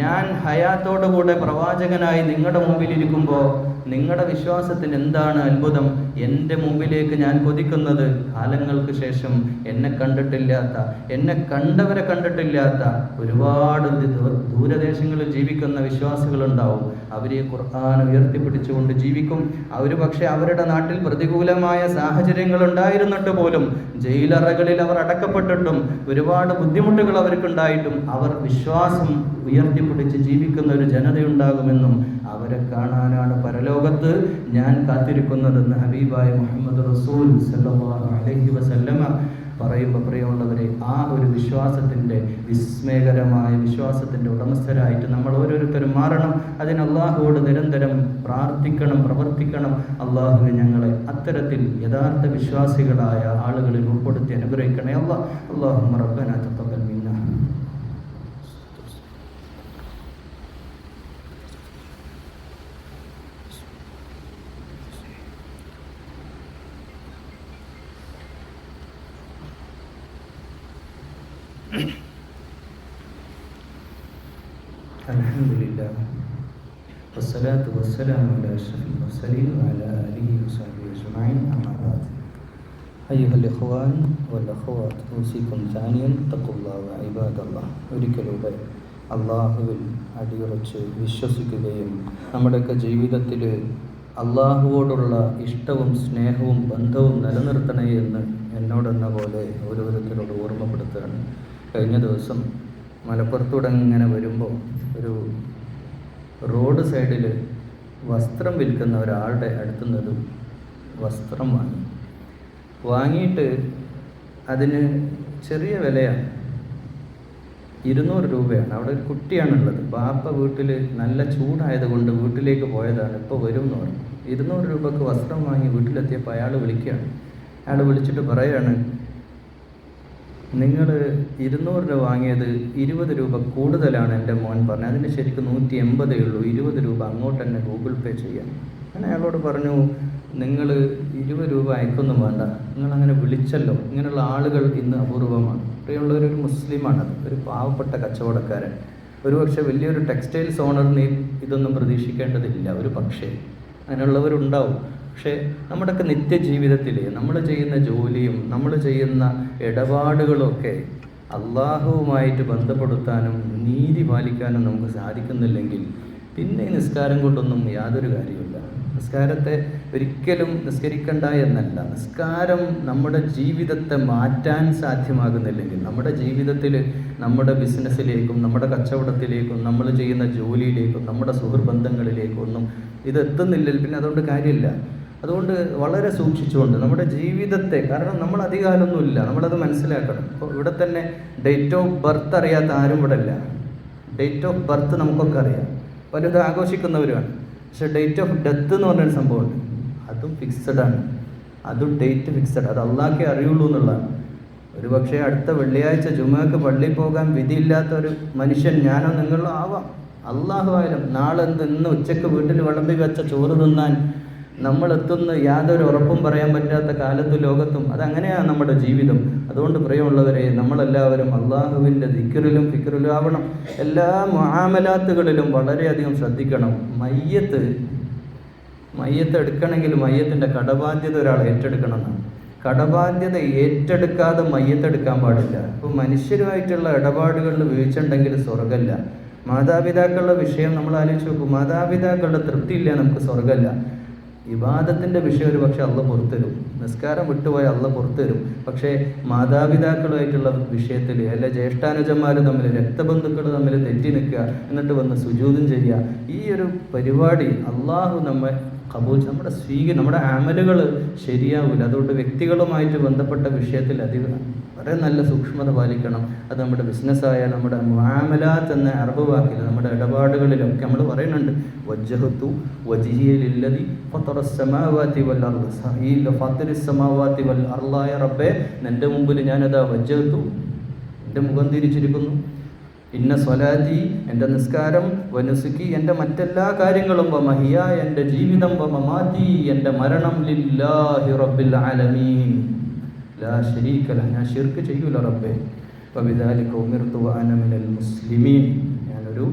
ഞാൻ ഹയാത്തോടുകൂടെ പ്രവാചകനായി നിങ്ങളുടെ മുമ്പിലിരിക്കുമ്പോൾ നിങ്ങളുടെ വിശ്വാസത്തിന് എന്താണ് അത്ഭുതം? എൻ്റെ മുമ്പിലേക്ക് ഞാൻ കൊതിക്കുന്നത് കാലങ്ങൾക്ക് ശേഷം എന്നെ കണ്ടിട്ടില്ലാത്ത, എന്നെ കണ്ടവരെ കണ്ടിട്ടില്ലാത്ത ഒരുപാട് ദൂരദേശങ്ങളിൽ ജീവിക്കുന്ന വിശ്വാസികളുണ്ടാവും. അവരെ ഖുർആൻ ഉയർത്തിപ്പിടിച്ചുകൊണ്ട് ജീവിക്കും. അവർ പക്ഷേ അവരുടെ നാട്ടിൽ പ്രതികൂലമായ സാഹചര്യങ്ങൾ ഉണ്ടായിരുന്നിട്ട് പോലും, ജയിലറകളിൽ അവർ അടക്കപ്പെട്ടിട്ടും ഒരുപാട് ബുദ്ധിമുട്ടുകൾ അവർക്കുണ്ടായിട്ടും അവർ വിശ്വാസം ഉയർത്തിപ്പിടിച്ച് ജീവിക്കുന്ന ഒരു ജനതയുണ്ടാകുമെന്നും അവരെ കാണാനാണ് പരലോകത്ത് ഞാൻ കാത്തിരിക്കുന്നതെന്ന് ഹബീബായ മുഹമ്മദ് റസൂൽ സല്ലല്ലാഹു അലൈഹി വസല്ലമ പറയുമ്പോൾ, പ്രിയമുള്ളവരെ, ആ ഒരു വിശ്വാസത്തിൻ്റെ, വിസ്മയകരമായ വിശ്വാസത്തിൻ്റെ ഉടമസ്ഥരായിട്ട് നമ്മൾ ഓരോരുത്തരും മാറണം. അതിന് അള്ളാഹുവോട് നിരന്തരം പ്രാർത്ഥിക്കണം, പ്രവർത്തിക്കണം. അള്ളാഹുവെ ഞങ്ങളെ അത്തരത്തിൽ യഥാർത്ഥ വിശ്വാസികളായ ആളുകളിൽ ഉൾപ്പെടുത്തി അനുഗ്രഹിക്കണേ. അല്ലാഹുമ്മ റബ്ബനാ തഖബ്ബൽ മിന്നാ. അൽഹംദുലില്ലാഹ് വസ്സലാത്തു വസ്സലാമു അലാ അഷ്റഫിൽ മുർസലീൻ വഅലാ ആലിഹി വസഹ്ബിഹി അജ്മഈൻ. അമ്മാ ബഅദ്. അയ്യുഹൽ ഇഖ്വാൻ വൽ അഖ്വാത്ത്, ഊസികും സാനിയൻ തഖ്വല്ലാഹ ഇബാദല്ലാഹ്. ഒരിക്കലൂടെ അള്ളാഹുവിൽ അടിയുറച്ച് വിശ്വസിക്കുകയും നമ്മുടെയൊക്കെ ജീവിതത്തിൽ അള്ളാഹുവോടുള്ള ഇഷ്ടവും സ്നേഹവും ബന്ധവും നിലനിർത്തണേ എന്ന് എന്നോടെന്ന പോലെ ഓരോരുത്തരോട് ഓർമ്മപ്പെടുത്തുകയാണ്. കഴിഞ്ഞ ദിവസം മലപ്പുറത്തൂടെ ഇങ്ങനെ വരുമ്പോൾ ഒരു റോഡ് സൈഡിൽ വസ്ത്രം വിൽക്കുന്ന ഒരാളുടെ അടുത്തുനിന്നൊരു വസ്ത്രം വാങ്ങിയിട്ട് അതിന് ചെറിയ വിലയാണ്, 200 രൂപയാണ്. അവിടെ ഒരു കുട്ടിയാണുള്ളത്. ബാപ്പ വീട്ടിൽ നല്ല ചൂടായതുകൊണ്ട് വീട്ടിലേക്ക് പോയതാണ്, ഇപ്പോൾ വരും എന്ന് പറഞ്ഞു. 200 രൂപക്ക് വസ്ത്രം വാങ്ങി വീട്ടിലെത്തിയപ്പോൾ അയാൾ വിളിക്കുകയാണ്. അയാൾ വിളിച്ചിട്ട് പറയാണ്, നിങ്ങൾ 200 രൂപ വാങ്ങിയത് 20 രൂപ കൂടുതലാണ് എൻ്റെ മോൻ പറഞ്ഞത്, അതിന് ശരിക്കും 180 ഉള്ളൂ, 20 രൂപ അങ്ങോട്ട് തന്നെ ഗൂഗിൾ പേ ചെയ്യാം. ഞാൻ അയാളോട് പറഞ്ഞു, നിങ്ങൾ 20 രൂപ അയക്കൊന്നും വേണ്ട, നിങ്ങളങ്ങനെ വിളിച്ചല്ലോ. ഇങ്ങനെയുള്ള ആളുകൾ ഇന്ന് അപൂർവമാണ്. പ്രിയമുള്ളവരൊരു മുസ്ലിമാണത്, ഒരു പാവപ്പെട്ട കച്ചവടക്കാരൻ. ഒരുപക്ഷെ വലിയൊരു ടെക്സ്റ്റൈൽസ് ഓണറിന് ഇതൊന്നും പ്രതീക്ഷിക്കേണ്ടതില്ല, ഒരു പക്ഷേ അങ്ങനെയുള്ളവരുണ്ടാവും. പക്ഷേ നമ്മുടെയൊക്കെ നിത്യജീവിതത്തിൽ നമ്മൾ ചെയ്യുന്ന ജോലിയും നമ്മൾ ചെയ്യുന്ന ഇടപാടുകളൊക്കെ അള്ളാഹുവുമായിട്ട് ബന്ധപ്പെടുത്താനും നീതി പാലിക്കാനും നമുക്ക് സാധിക്കുന്നില്ലെങ്കിൽ പിന്നെ ഈ നിസ്കാരം കൊണ്ടൊന്നും യാതൊരു കാര്യമില്ല. നിസ്കാരത്തെ ഒരിക്കലും നിസ്കരിക്കണ്ട എന്നല്ല. നിസ്കാരം നമ്മുടെ ജീവിതത്തെ മാറ്റാൻ സാധ്യമാകുന്നില്ലെങ്കിൽ, നമ്മുടെ ജീവിതത്തിൽ നമ്മുടെ ബിസിനസ്സിലേക്കും നമ്മുടെ കച്ചവടത്തിലേക്കും നമ്മൾ ചെയ്യുന്ന ജോലിയിലേക്കും നമ്മുടെ സുഹൃബന്ധങ്ങളിലേക്കും ഒന്നും ഇതെത്തുന്നില്ലെങ്കിൽ പിന്നെ അതുകൊണ്ട് കാര്യമില്ല. അതുകൊണ്ട് വളരെ സൂക്ഷിച്ചുകൊണ്ട് നമ്മുടെ ജീവിതത്തെ, കാരണം നമ്മൾ അധികാലമൊന്നുമില്ല, നമ്മളത് മനസ്സിലാക്കണം. ഇപ്പോൾ ഇവിടെ തന്നെ ഡേറ്റ് ഓഫ് ബർത്ത് അറിയാത്ത ആരും ഇവിടെ ഇല്ല. ഡേറ്റ് ഓഫ് ബർത്ത് നമുക്കൊക്കെ അറിയാം, പലതും ആഘോഷിക്കുന്നവരുമാണ്. പക്ഷെ ഡേറ്റ് ഓഫ് ഡെത്ത് എന്ന് പറഞ്ഞൊരു സംഭവമുണ്ട്, അതും ഫിക്സഡാണ്. അതും ഡേറ്റ് ഫിക്സഡ്, അത് അള്ളാഹ്ക്കേ അറിയുള്ളൂ എന്നുള്ളതാണ്. ഒരു പക്ഷേ അടുത്ത വെള്ളിയാഴ്ച ജുമുഅക്ക് പള്ളിയിൽ പോകാൻ വിധിയില്ലാത്ത ഒരു മനുഷ്യൻ ഞാനോ നിങ്ങളോ ആവാം. അള്ളാഹു ആയാലും നാളെ ഇന്ന് ഉച്ചയ്ക്ക് വീട്ടിൽ വിളമ്പി വെച്ച ചോറ് തിന്നാൻ നമ്മളെത്തുന്ന യാതൊരു ഉറപ്പും പറയാൻ പറ്റാത്ത കാലത്തും ലോകത്തും അതങ്ങനെയാണ് നമ്മുടെ ജീവിതം. അതുകൊണ്ട് പ്രിയമുള്ളവരെ, നമ്മളെല്ലാവരും അള്ളാഹുവിൻ്റെ ദിക്റിലും ഫിക്റിലും ആവണം. എല്ലാ മുആമലാത്തുകളിലും വളരെയധികം ശ്രദ്ധിക്കണം. മയ്യത്ത് എടുക്കണമെങ്കിൽ മയ്യത്തിൻ്റെ കടബാധ്യത ഒരാൾ ഏറ്റെടുക്കണം എന്നാണ്. കടബാധ്യത ഏറ്റെടുക്കാതെ മയ്യത്തെടുക്കാൻ പാടില്ല. ഇപ്പോൾ മനുഷ്യരുമായിട്ടുള്ള ഇടപാടുകളിൽ വീഴ്ചയുണ്ടെങ്കിൽ സ്വർഗ്ഗമില്ല. മാതാപിതാക്കളുടെ വിഷയം നമ്മൾ ആലോചിച്ച് നോക്കും. മാതാപിതാക്കളുടെ തൃപ്തിയില്ല നമുക്ക് സ്വർഗ്ഗമില്ല. ഇബാദത്തിൻ്റെ വിഷയം ഒരു പക്ഷേ അള്ളാഹ് പുറത്തുതരും. നിസ്കാരം വിട്ടുപോയ അള്ളാഹ് പുറത്തുതരും. പക്ഷേ മാതാപിതാക്കളുമായിട്ടുള്ള വിഷയത്തിൽ അല്ലെ ജ്യേഷ്ഠാനുജന്മാർ തമ്മിൽ, രക്തബന്ധുക്കൾ തമ്മിൽ തെറ്റി നിൽക്കുക, എന്നിട്ട് വന്ന് സുജൂദും ചെയ്യുക, ഈ ഒരു പരിപാടി അള്ളാഹു നമ്മെ കബൂൽ, നമ്മുടെ അമലുകൾ ശരിയാവില്ല. അതുകൊണ്ട് വ്യക്തികളുമായിട്ട് ബന്ധപ്പെട്ട വിഷയത്തിൽ അധികം വളരെ നല്ല സൂക്ഷ്മത പാലിക്കണം. അത് നമ്മുടെ ബിസിനസ്സായാലും നമ്മുടെ മുആമലാത്ത് എന്ന അറബ് വാക്കിൽ നമ്മുടെ ഇടപാടുകളിലൊക്കെ നമ്മൾ പറയുന്നുണ്ട്, വജ്ജഹത്തു വജ്ഹിയ ലില്ലദി ഫത്തറസ് സമാവാതി വൽ അർദ് ഫാത്തിറിസ് സമാവാതി വൽ അർളായ റബ്ബേ, നിൻ്റെ മുമ്പിൽ ഞാനതാ വജ്ജഹത്തു, എൻ്റെ മുഖം തിരിച്ചിരിക്കുന്നു, ഇന്ന സ്വലാത്തി, എൻ്റെ നിസ്കാരം, വനുസുക്കി, എൻ്റെ മറ്റെല്ലാ കാര്യങ്ങളും, വമഹിയ, എൻ്റെ ജീവിതം, വമമാതി, എൻ്റെ മരണം, ലില്ലാഹി റബ്ബിൽ ആലമീൻ ലാ ശരീക ലഹു, ഞാൻ ശിർക്ക് ചെയ്യൂല റബ്ബേ, വബിദാലിക ഉമിർതു വഅന മിനൽ മുസ്ലിമീൻ, ഞാനൊരു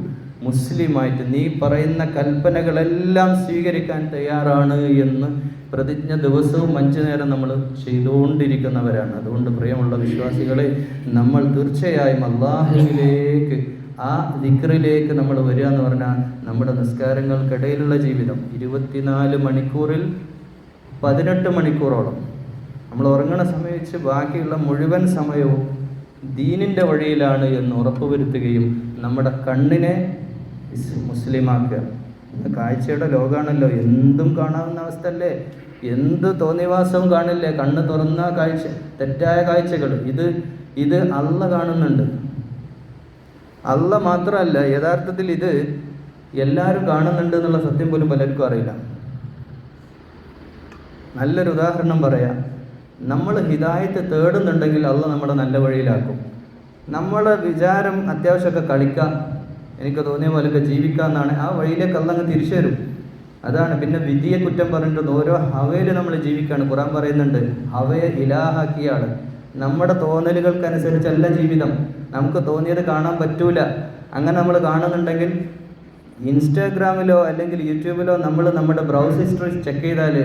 മുസ്ലിമായിട്ട് നീ പറയുന്ന കൽപ്പനകളെല്ലാം സ്വീകരിക്കാൻ തയ്യാറാണ് എന്ന് പ്രതിജ്ഞ ദിവസവും 5 നേരം നമ്മൾ ചെയ്തുകൊണ്ടിരിക്കുന്നവരാണ്. അതുകൊണ്ട് പ്രിയമുള്ള വിശ്വാസികളെ, നമ്മൾ തീർച്ചയായും അള്ളാഹുവിലേക്ക്, ആ ദിക്റിലേക്ക് നമ്മൾ വരിക എന്ന് പറഞ്ഞാൽ നമ്മുടെ നിസ്കാരങ്ങൾക്കിടയിലുള്ള ജീവിതം 24 മണിക്കൂറിൽ 18 മണിക്കൂറോളം നമ്മൾ ഉറങ്ങണ സമയത്ത് ബാക്കിയുള്ള മുഴുവൻ സമയവും ദീനിൻ്റെ വഴിയിലാണ് എന്ന് ഉറപ്പുവരുത്തുകയും നമ്മുടെ കണ്ണിനെ മുസ്ലിമാക്കുക. കാഴ്ചയുടെ ലോകമാണല്ലോ, എന്തും കാണാവുന്ന അവസ്ഥ അല്ലേ, എന്ത് തോന്നിവാസവും കാണില്ലേ, കണ്ണ് തുറന്ന കാഴ്ച, തെറ്റായ കാഴ്ചകൾ, ഇത് അള്ള കാണുന്നുണ്ട്. അള്ള മാത്രമല്ല, യഥാർത്ഥത്തിൽ ഇത് എല്ലാവരും കാണുന്നുണ്ട് എന്നുള്ള സത്യം പോലും പലർക്കും അറിയില്ല. നല്ലൊരു ഉദാഹരണം പറയാം. നമ്മൾ ഹിദായത്ത് തേടുന്നുണ്ടെങ്കിൽ അള്ള നമ്മളെ നല്ല വഴിയിലാക്കും. നമ്മളെ വിചാരം അത്യാവശ്യമൊക്കെ കളിക്കാം, എനിക്ക് തോന്നിയ പോലെയൊക്കെ ജീവിക്കാമെന്നാണ്, ആ വഴിയിലേക്ക് അള്ള അങ്ങ് തിരിച്ചു തരും. അതാണ്. പിന്നെ വിധിയെ കുറ്റം പറഞ്ഞിട്ട് ഓരോ ഹവയിൽ നമ്മൾ ജീവിക്കുകയാണ്. ഖുർആൻ പറയുന്നുണ്ട്, ഹവയെ ഇലാഹാക്കിയ ആൾ. നമ്മുടെ തോന്നലുകൾക്കനുസരിച്ചല്ല ജീവിതം. നമുക്ക് തോന്നിയത് കാണാൻ പറ്റൂല. അങ്ങനെ നമ്മൾ കാണുന്നുണ്ടെങ്കിൽ ഇൻസ്റ്റാഗ്രാമിലോ അല്ലെങ്കിൽ യൂട്യൂബിലോ നമ്മൾ നമ്മുടെ ബ്രൗസ് ഹിസ്റ്ററി ചെക്ക് ചെയ്താൽ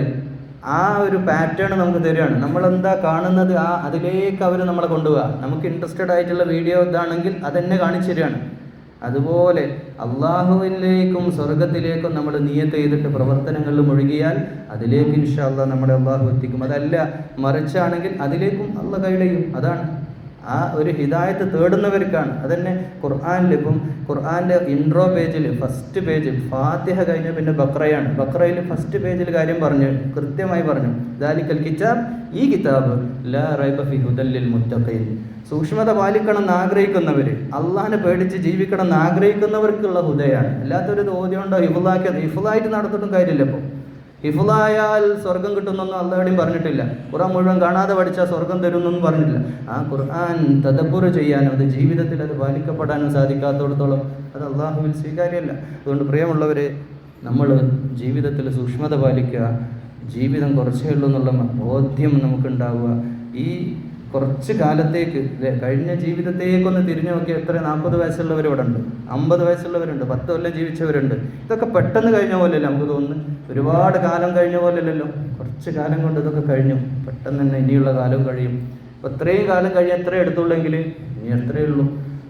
ആ ഒരു പാറ്റേൺ നമുക്ക് തരികയാണ്. നമ്മളെന്താ കാണുന്നത് അതിലേക്ക് അവർ നമ്മളെ കൊണ്ടുപോവുക. നമുക്ക് ഇൻട്രസ്റ്റഡ് ആയിട്ടുള്ള വീഡിയോ ഇതാണെങ്കിൽ അതെന്നെ കാണിച്ചു തരികയാണ്. അതുപോലെ അള്ളാഹുവിലേക്കും സ്വർഗത്തിലേക്കും നമ്മൾ നിയത്ത് ചെയ്തിട്ട് പ്രവർത്തനങ്ങളിൽ മുഴുകിയാൽ അതിലേക്ക് ഇൻഷാ അല്ലാഹ് നമ്മളെ അള്ളാഹു എത്തിക്കും. അതല്ല മറിച്ചാണെങ്കിൽ അതിലേക്കും അള്ളാഹ് ഗൈഡ് ചെയ്യും. അതാണ് ആ ഒരു ഹിദായത്ത് തേടുന്നവർക്കാണ്. അതന്നെ ഖുർആനിൽ, ഇപ്പം ഖുർആൻ്റെ ഇൻട്രോ പേജിൽ ഫസ്റ്റ് പേജിൽ ഫാത്തിഹ കഴിഞ്ഞ പിന്നെ ബഖറയാണ്. ബഖറയിൽ ഫസ്റ്റ് പേജിൽ കാര്യം പറഞ്ഞു, കൃത്യമായി പറഞ്ഞു, ദാലിക്കൽ കിതാബ്, ഈ കിതാബ്, ലാ റൈബ ഫീ ഹുദൽ ലിൽ മുത്തഖീൻ, സൂക്ഷ്മത പാലിക്കണം എന്ന് ആഗ്രഹിക്കുന്നവർ, അള്ളാഹിനെ പേടിച്ച് ജീവിക്കണം എന്ന് ആഗ്രഹിക്കുന്നവർക്കുള്ള ഹുദയാണ്. അല്ലാത്തൊരു ഓദ്യമുണ്ടോ ഹിഫ്ളായിട്ട് നടത്തിയിട്ടും കാര്യമില്ല. ഇപ്പോൾ ഹിഫ്ളായാൽ സ്വർഗം കിട്ടുന്നൊന്നും അള്ളാഹ് എവിടെയും പറഞ്ഞിട്ടില്ല. ഖുർആൻ മുഴുവൻ കാണാതെ പഠിച്ചാൽ സ്വർഗം തരുന്നൊന്നും പറഞ്ഞിട്ടില്ല. ആ ഖുർആൻ തദബ്ബുർ ചെയ്യാനും അത് ജീവിതത്തിൽ അത് പാലിക്കപ്പെടാനും സാധിക്കാത്തടത്തോളം അത് അള്ളാഹുവിൽ സ്വീകാര്യമല്ല. അതുകൊണ്ട് പ്രിയമുള്ളവരെ, നമ്മൾ ജീവിതത്തിൽ സൂക്ഷ്മത പാലിക്കുക. ജീവിതം കുറച്ചേ ഉള്ളൂ എന്നുള്ള ബോധ്യം നമുക്കുണ്ടാവുക. ഈ കുറച്ച് കാലത്തേക്ക് കഴിഞ്ഞ ജീവിതത്തേക്കൊന്ന് തിരിഞ്ഞു നോക്കി, എത്ര 40 വയസ്സുള്ളവർ ഇവിടെ ഉണ്ട്, 50 വയസ്സുള്ളവരുണ്ട്, 10 കൊല്ലം ജീവിച്ചവരുണ്ട്. ഇതൊക്കെ പെട്ടെന്ന് കഴിഞ്ഞ പോലെയല്ല നമുക്ക് തോന്നുന്നു. ഒരുപാട് കാലം കഴിഞ്ഞ പോലെയല്ലല്ലോ. കുറച്ച് കാലം കൊണ്ട് ഇതൊക്കെ കഴിഞ്ഞു. പെട്ടെന്ന് തന്നെ ഇനിയുള്ള കാലവും കഴിയും. അപ്പോൾ ഇത്രയും കാലം കഴിഞ്ഞ് എത്ര എടുത്തുള്ളെങ്കിൽ ഇനി എത്രയേ ഉള്ളൂ.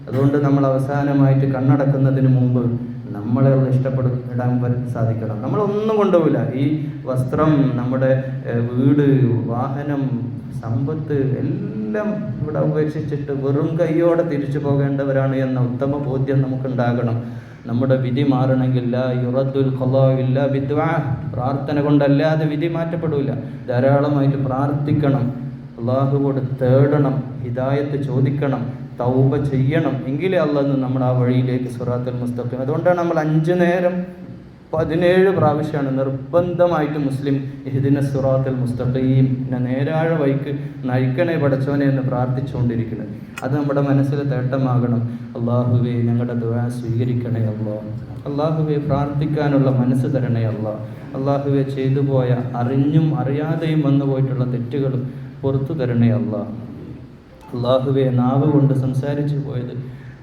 അതുകൊണ്ട് നമ്മൾ അവസാനമായിട്ട് കണ്ണടക്കുന്നതിന് മുമ്പ് നമ്മളെ ഇടാൻ സാധിക്കണം. നമ്മളൊന്നും കൊണ്ടുപോകില്ല. ഈ വസ്ത്രം, നമ്മുടെ വീട്, വാഹനം, സമ്പത്ത് എല്ലാം ഇവിടെ ഉപേക്ഷിച്ചിട്ട് വെറും കൈയോടെ തിരിച്ചു പോകേണ്ടവരാണ് എന്ന ഉത്തമ ബോധ്യം നമുക്കുണ്ടാകണം. നമ്മുടെ വിധി മാറണമെങ്കിൽ ലാ യുറദ്ദുൽ ഖളാഉ ഇല്ലാ ബിദ്ദുആ, പ്രാർത്ഥന കൊണ്ടല്ലാതെ വിധി മാറ്റപ്പെടില്ല. ധാരാളമായിട്ട് പ്രാർത്ഥിക്കണം, അള്ളാഹുവോട് തേടണം, ഹിദായത്ത് ചോദിക്കണം, തൗബ ചെയ്യണം. എങ്കിലേ അള്ളാഹ് നമ്മൾ ആ വഴിയിലേക്ക് സിറാത്തുൽ മുസ്തഖീം. അതുകൊണ്ടാണ് നമ്മൾ 5 നേരം 17 പ്രാവശ്യമാണ് നിർബന്ധമായിട്ട് മുസ്ലിം ഇഹ്ദിന സിറാത്തുൽ മുസ്തഖീം, നേരായ വഴിക്ക് നയിക്കണേ പടച്ചവനെ എന്ന് പ്രാർത്ഥിച്ചുകൊണ്ടിരിക്കുന്നത്. അത് നമ്മുടെ മനസ്സിൽ തേട്ടമാകണം. അള്ളാഹുവേ ഞങ്ങളുടെ ദുആ സ്വീകരിക്കണേ അല്ലാഹ്. അള്ളാഹുവേ പ്രാർത്ഥിക്കാനുള്ള മനസ്സ് തരണേ അല്ലാഹ്. അള്ളാഹുവേ ചെയ്തു പോയ അറിഞ്ഞും അറിയാതെയും വന്നു പോയിട്ടുള്ള തെറ്റുകൾ പുറത്തു തരണേ അല്ലാഹ്. അള്ളാഹുവേ നാവ് കൊണ്ട് സംസാരിച്ചു പോയത്,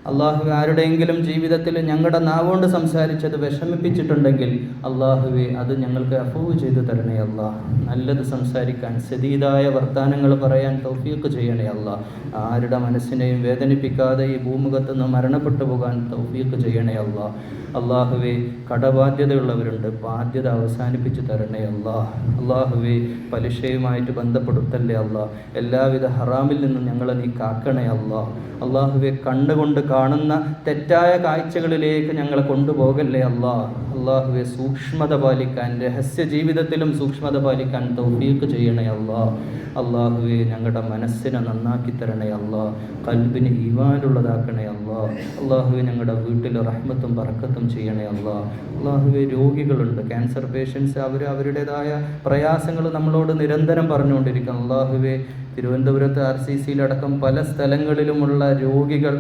അള്ളാഹുവെ ആരുടെയെങ്കിലും ജീവിതത്തിൽ ഞങ്ങളുടെ നാവുകൊണ്ട് സംസാരിച്ചത് വിഷമിപ്പിച്ചിട്ടുണ്ടെങ്കിൽ അള്ളാഹുവെ അത് ഞങ്ങൾക്ക് അഫൂവ് ചെയ്തു തരണേ അല്ലാഹ്. നല്ലത് സംസാരിക്കാൻ, സദീദായ വർത്താനങ്ങൾ പറയാൻ തൗഫീഖ് ചെയ്യണേ അല്ലാഹ്. ആരുടെ മനസ്സിനെയും വേദനിപ്പിക്കാതെ ഈ ഭൂമുഖത്ത് നിന്ന് മരണപ്പെട്ടു പോകാൻ തൗഫീഖ് ചെയ്യണേ അല്ലാഹ്. അള്ളാഹുവെ കടബാധ്യതയുള്ളവരുണ്ട്, ബാധ്യത അവസാനിപ്പിച്ച് തരണേ അല്ലാഹ്. അള്ളാഹുവെ പലിശയുമായിട്ട് ബന്ധപ്പെടുത്തല്ലേ അല്ലാഹ്. എല്ലാവിധ ഹറാമിൽ നിന്നും ഞങ്ങളെ നീ കാക്കണേ അല്ലാഹ്. അള്ളാഹുവെ കണ്ടുകൊണ്ട് കാണുന്ന തെറ്റായ കാഴ്ചകളിലേക്ക് ഞങ്ങളെ കൊണ്ടുപോകല്ലേ അല്ലാഹ്. അള്ളാഹുവെ സൂക്ഷ്മത പാലിക്കാൻ, രഹസ്യ ജീവിതത്തിലും സൂക്ഷ്മത പാലിക്കാൻ തൗഫീഖ് ചെയ്യണേ അല്ലാഹ്. അള്ളാഹുവെ ഞങ്ങളുടെ മനസ്സിനെ നന്നാക്കി തരണേ അല്ലാഹ്. ഖൽബിന് ഈമാനുള്ളതാക്കണേ അല്ലാഹ്. അള്ളാഹുവെ ഞങ്ങളുടെ വീട്ടിൽ റഹ്മത്തും ബറക്കത്തും ചെയ്യണേ അല്ലാഹ്. അള്ളാഹുവെ രോഗികളുണ്ട്, ക്യാൻസർ പേഷ്യൻസ്, അവരുടേതായ പ്രയാസങ്ങൾ നമ്മളോട് നിരന്തരം പറഞ്ഞുകൊണ്ടിരിക്കണം. അള്ളാഹുവെ തിരുവനന്തപുരത്ത് RCCയിലടക്കം പല സ്ഥലങ്ങളിലുമുള്ള രോഗികൾ,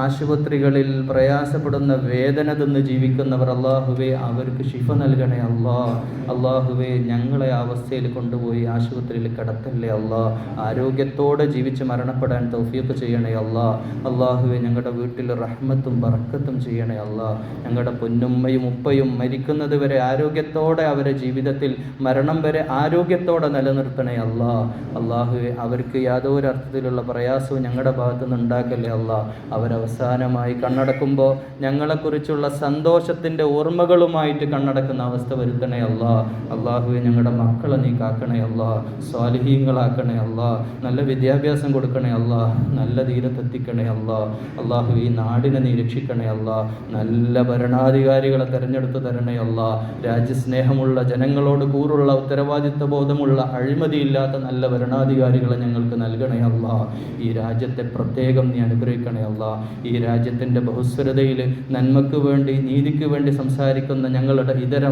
ആശുപത്രികളിൽ പ്രയാസപ്പെടുന്ന, വേദന തിന്ന് ജീവിക്കുന്നവർ, അള്ളാഹുവെ അവർക്ക് ശിഫ നൽകണേ അല്ലാഹ്. അള്ളാഹുവെ ഞങ്ങളെ ആ അവസ്ഥയിൽ കൊണ്ടുപോയി ആശുപത്രിയിൽ കിടത്തല്ലേ അല്ലാഹ്. ആരോഗ്യത്തോടെ ജീവിച്ച് മരണപ്പെടാൻ തൗഫീഖ് ചെയ്യണേ അല്ലാഹ്. അള്ളാഹുവെ ഞങ്ങളുടെ വീട്ടിൽ റഹ്മത്തും ബറക്കത്തും ചെയ്യണേ അല്ലാഹ്. ഞങ്ങളുടെ പൊന്നുമ്മയും ഉപ്പയും മരിക്കുന്നത് വരെ ആരോഗ്യത്തോടെ, അവരെ ജീവിതത്തിൽ മരണം വരെ ആരോഗ്യത്തോടെ നിലനിർത്തണേ അല്ലാഹ്. അള്ളാഹുവെ അവർക്ക് യാതൊരു അർത്ഥത്തിലുള്ള പ്രയാസവും ഞങ്ങളുടെ ഭാഗത്തുനിന്ന് ഉണ്ടാക്കല്ലേ അല്ലാഹ്. അവസാനമായി കണ്ണടക്കുമ്പോൾ ഞങ്ങളെക്കുറിച്ചുള്ള സന്തോഷത്തിൻ്റെ ഓർമ്മകളുമായിട്ട് കണ്ണടക്കുന്ന അവസ്ഥ വരുത്തണേ അല്ലാഹ്. അള്ളാഹുവെ ഞങ്ങളുടെ മക്കളെ നീ കാക്കണേ അല്ലാഹ്. സ്വാലിഹീങ്ങളാക്കണേ അല്ലാഹ്. നല്ല വിദ്യാഭ്യാസം കൊടുക്കണേ അല്ലാഹ്. നല്ല തീരത്തെത്തിക്കണേ അല്ലാഹ്. അള്ളാഹു ഈ നാടിനെ നീ രക്ഷിക്കണേ അല്ലാഹ്. നല്ല ഭരണാധികാരികളെ തിരഞ്ഞെടുത്ത് തരണേ അല്ലാഹ്. രാജ്യസ്നേഹമുള്ള, ജനങ്ങളോട് കൂറുള്ള, ഉത്തരവാദിത്വ ബോധമുള്ള, അഴിമതിയില്ലാത്ത നല്ല ഭരണാധികാരികളെ ഞങ്ങൾക്ക് നൽകണേ അല്ലാഹ്. ഈ രാജ്യത്തെ പ്രത്യേകം നീ അനുഗ്രഹിക്കണേ അല്ലാഹ്. ഈ രാജ്യത്തിൻ്റെ ബഹുസ്വരതയിൽ നന്മയ്ക്ക് വേണ്ടി, നീതിക്ക് വേണ്ടി സംസാരിക്കുന്ന ഞങ്ങളുടെ ഇതര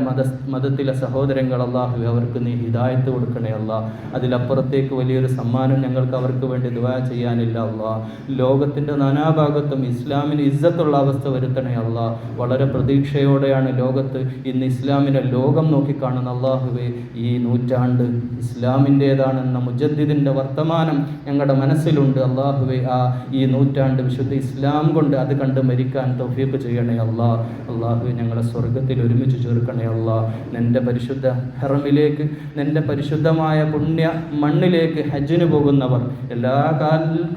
മതത്തിലെ സഹോദരങ്ങൾ, അല്ലാഹു അവർക്ക് നീ ഹിദായത്ത് കൊടുക്കണേ അല്ലാഹ്. അതിലപ്പുറത്തേക്ക് വലിയൊരു സമ്മാനം ഞങ്ങൾക്ക് അവർക്ക് വേണ്ടി ദുആ ചെയ്യാനില്ല അല്ലാഹ്. ലോകത്തിൻ്റെ നാനാഭാഗത്തും ഇസ്ലാമിന് ഇസ്സത്തുള്ള അവസ്ഥ വരുത്തണേ അല്ലാഹ്. വളരെ പ്രതീക്ഷയോടെയാണ് ലോകത്ത് ഇന്ന് ഇസ്ലാമിനെ ലോകം നോക്കിക്കാണുന്ന. അല്ലാഹുവേ ഈ നൂറ്റാണ്ട് ഇസ്ലാമിൻ്റേതാണെന്ന മുജദ്ദിദിൻ്റെ വർത്തമാനം ഞങ്ങളുടെ മനസ്സിലുണ്ട്. അല്ലാഹുവേ ഈ നൂറ്റാണ്ട് വിശുദ്ധ ഇസ്ലാം കൊണ്ട് അത് കണ്ട് മരിക്കാൻ തൗഫീഖ് ചെയ്യണേ അല്ലാഹ്. അല്ലാഹുവേ ഞങ്ങളെ സ്വർഗത്തിൽ ഒരുമിച്ച് ചേർക്കണേ അല്ലാഹ്. നിൻ്റെ പരിശുദ്ധ ഹറമിലേക്ക്, നിൻ്റെ പരിശുദ്ധമായ പുണ്യ മണ്ണിലേക്ക് ഹജ്ജിന് പോകുന്നവർ,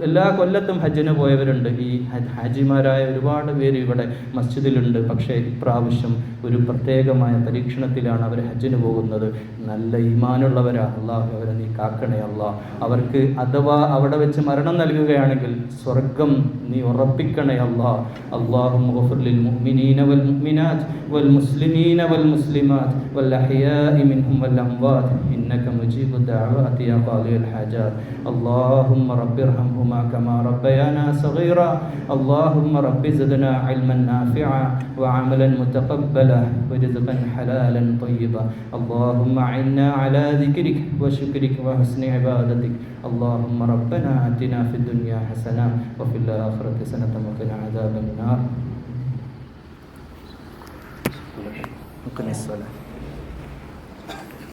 എല്ലാ കൊല്ലത്തും ഹജ്ജിന് പോയവരുണ്ട്. ഈ ഹാജിമാരായ ഒരുപാട് പേര് ഇവിടെ മസ്ജിദിലുണ്ട്. പക്ഷേ ഇപ്രാവശ്യം ഒരു പ്രത്യേകമായ പരീക്ഷണത്തിലാണ് അവർ ഹജ്ജിന് പോകുന്നത്. നല്ല ഈമാനുള്ളവരാ. അല്ലാഹു അവരെ നീ കാക്കണേ അല്ലാഹ്. അവർക്ക് അഥവാ അവിടെ വെച്ച് മരണം നൽകുകയാണെങ്കിൽ സ്വർഗം നീ ഉറപ്പിക്കണേ അല്ലാഹ്. അല്ലാഹുമ്മ ഗഫിർ ലിൽ മുഅ്മിനീന വൽ മുഅ്മിനാത്ത് വൽ മുസ്ലിമീന വൽ മുസ്ലിമാത്ത് വൽ അഹ്യാഇ മിൻഹും വൽ അംവാത് ഇന്നക മുജീബു ദഅവാതി യാ ഖാദിയൽ ഹാജാത്ത്. അല്ലാഹുമ്മ റബ്ബിർഹംഹുമാ കമാ റബ്ബയാനാ സഗീറാ. അല്ലാഹുമ്മ റബ്ബി സിദ്നാ ഇൽമൻ നാഫിഅ വഅമലൻ മുതഖബ്ബല വറിസ്ഖൻ ഹലാലൻ طيبا. اللهم أعنا على ذكرك وشكرك وحسن عبادتك. اللهم ربنا آتنا في الدنيا حسنة وفي الآخرة حسنة وقنا عذاب النار.